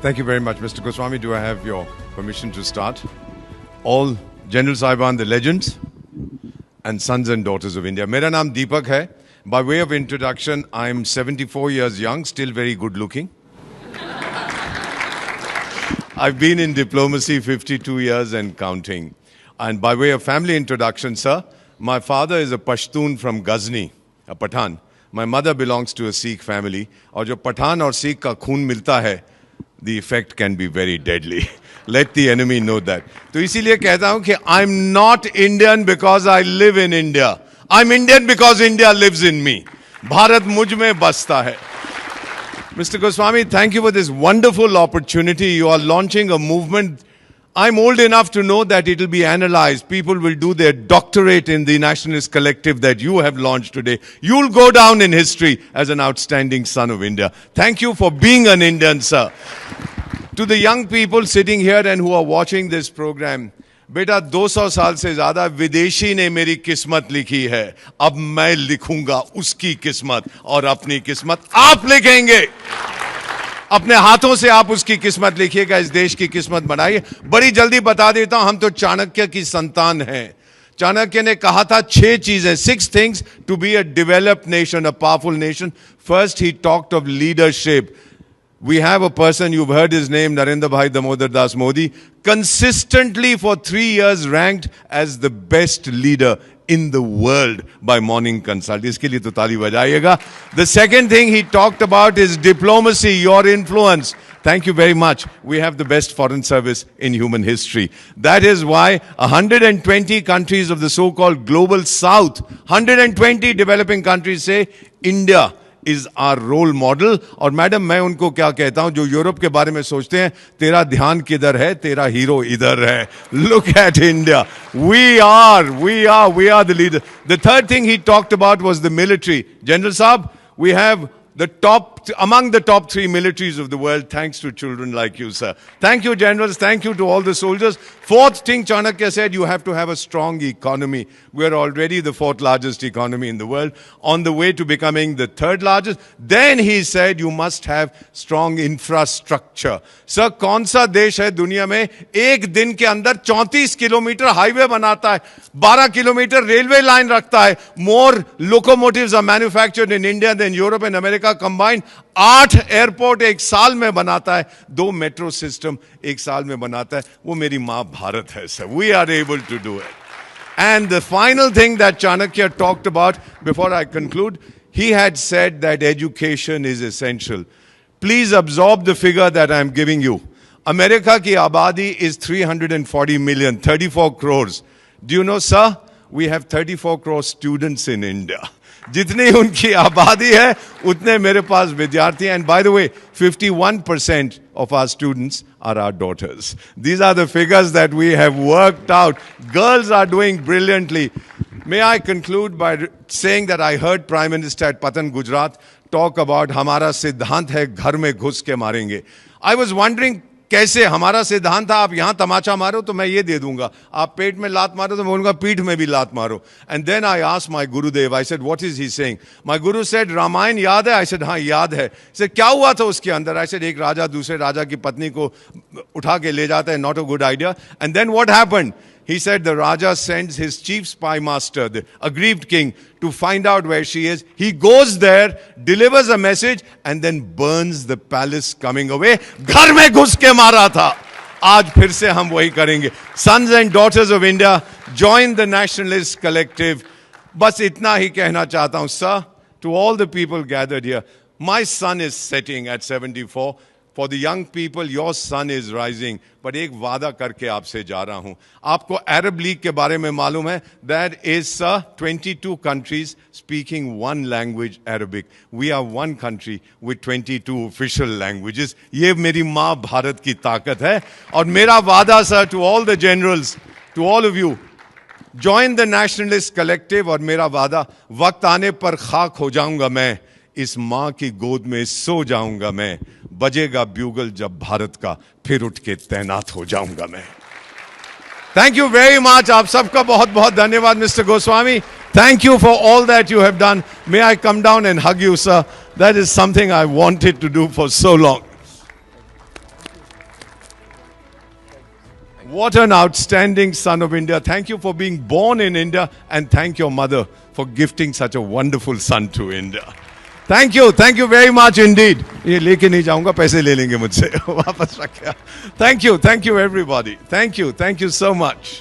Thank you very much, Mr. Goswami. Do I have your permission to start? All General Saiban, the legends and sons and daughters of India. Mera naam Deepak hai. By way of introduction, I'm 74 years young, still very good looking. I've been in diplomacy 52 years and counting. And by way of family introduction, sir, my father is a Pashtun from Ghazni, a Pathan. My mother belongs to a Sikh family. और जो पठान और Sikh का खून मिलता है, the effect can be very deadly. Let the enemy know that. तो इसीलिए कहता हूँ कि I'm not Indian because I live in India. I'm Indian because India lives in me. Bharat मुझ में बसता है. Mr. Goswami, thank you for this wonderful opportunity. You are launching a movement. I'm old enough to know that it will be analyzed. People will do their doctorate in the nationalist collective that you have launched today. You'll go down in history as an outstanding son of India. Thank you for being an Indian, sir. To the young people sitting here and who are watching this program, बेटा 200 साल से ज्यादा विदेशी ने मेरी किस्मत लिखी है. अब मैं लिखूंगा उसकी किस्मत और अपनी किस्मत आप लिखेंगे. अपने हाथों से आप उसकी किस्मत लिखिएगा, इस देश की किस्मत बनाइए. बड़ी जल्दी बता देता हूं, हम तो चाणक्य की संतान हैं. चाणक्य ने कहा था 6 चीजें, 6 things to be a developed nation, a powerful nation. First, he talked of leadership. We have a person, you've heard his name, Narendra Bhai Damodar Das Modi, consistently for 3 years ranked as the best leader in the world by Morning Consult. इसके लिए तो ताली बजाइएगा. The second thing he talked about is diplomacy, your influence. Thank you very much. We have the best foreign service in human history. That is why 120 countries of the so-called global south, 120 developing countries say India is our role model. और madam मैं उनको क्या कहता हूं जो Europe के बारे में सोचते हैं, तेरा ध्यान किधर है, तेरा हीरो इधर है. Look at India. We are the leader. The third thing he talked about was the military. General Saab, we have among the top 3 militaries of the world, thanks to children like you, sir. Thank you, generals. Thank you to all the soldiers. Fourth thing, Chanakya said, you have to have a strong economy. We are already the 4th largest economy in the world, on the way to becoming the 3rd largest. Then he said, you must have strong infrastructure. Sir, कौन सा देश है दुनिया में एक दिन के अंदर 34 किलोमीटर हाईवे बनाता है, 12 किलोमीटर रेलवे लाइन रखता है? More locomotives are manufactured in India than Europe and America combined. 8 airport एक साल में बनाता है, 2 मेट्रो सिस्टम एक साल में बनाता है. वो मेरी मां भारत है, sir. We are able to do it. And the final thing that Chanakya talked about, before I conclude, he had said that education is essential. Please absorb the figure that I am giving you. America ki abadi is 340 million, 34 crores. Do you know, sir? We have 34 crore students in India. जितनी उनकी आबादी है उतने मेरे पास विद्यार्थी हैं. And by the way, 51% of our students are our daughters. These are the figures that we have worked out. Girls are doing brilliantly. May I conclude by saying that I heard Prime Minister at Patan, Gujarat talk about हमारा सिद्धांत है घर में घुस के मारेंगे. I was wondering कैसे हमारा सिद्धांत था, आप यहां तमाचा मारो तो मैं ये दे दूंगा, आप पेट में लात मारो तो मैं बोलूंगा पीठ में भी लात मारो. And then I asked my Gurudev, I said, what is he saying? My Guru said, Ramayan याद है? I said, हाँ याद है. He said, क्या हुआ था उसके अंदर? I said, एक राजा दूसरे राजा की पत्नी को उठा के ले जाता है, not a good idea. And then what happened? He said the Raja sends his chief spy master, the aggrieved king, to find out where she is. He goes there, delivers a message, and then burns the palace coming away. घर में घुस के मारा था. आज फिर से हम वही करेंगे. Sons and daughters of India, join the nationalist collective. बस इतना ही कहना चाहता हूं, sir, to all the people gathered here. My sun is setting at 74. For the young people, your sun is rising. But एक वादा करके आपसे जा रहा हूं. आपको Arab League के बारे में मालूम है? That is 22 countries speaking one language, Arabic. We are one country with 22 official languages. ये मेरी माँ भारत की ताकत है. और मेरा वादा, sir, to all the generals, to all of you, join the nationalist collective. और मेरा वादा, वक्त आने पर खाक हो जाऊंगा मैं, इस मां की गोद में सो जाऊंगा मैं, बजेगा ब्यूगल जब भारत का, फिर उठ के तैनात हो जाऊंगा मैं. Thank you very much. आप सबका बहुत बहुत धन्यवाद, mister Goswami. Thank you for all that you have done. May I come down and hug you, sir. That is something I wanted to do for so long. What an outstanding son of India. Thank you for being born in India, and thank your mother for gifting such a wonderful son to India. Thank you very much indeed. ये लेके नहीं जाऊंगा, पैसे ले लेंगे मुझसे वापस रखा. Thank you everybody. Thank you so much.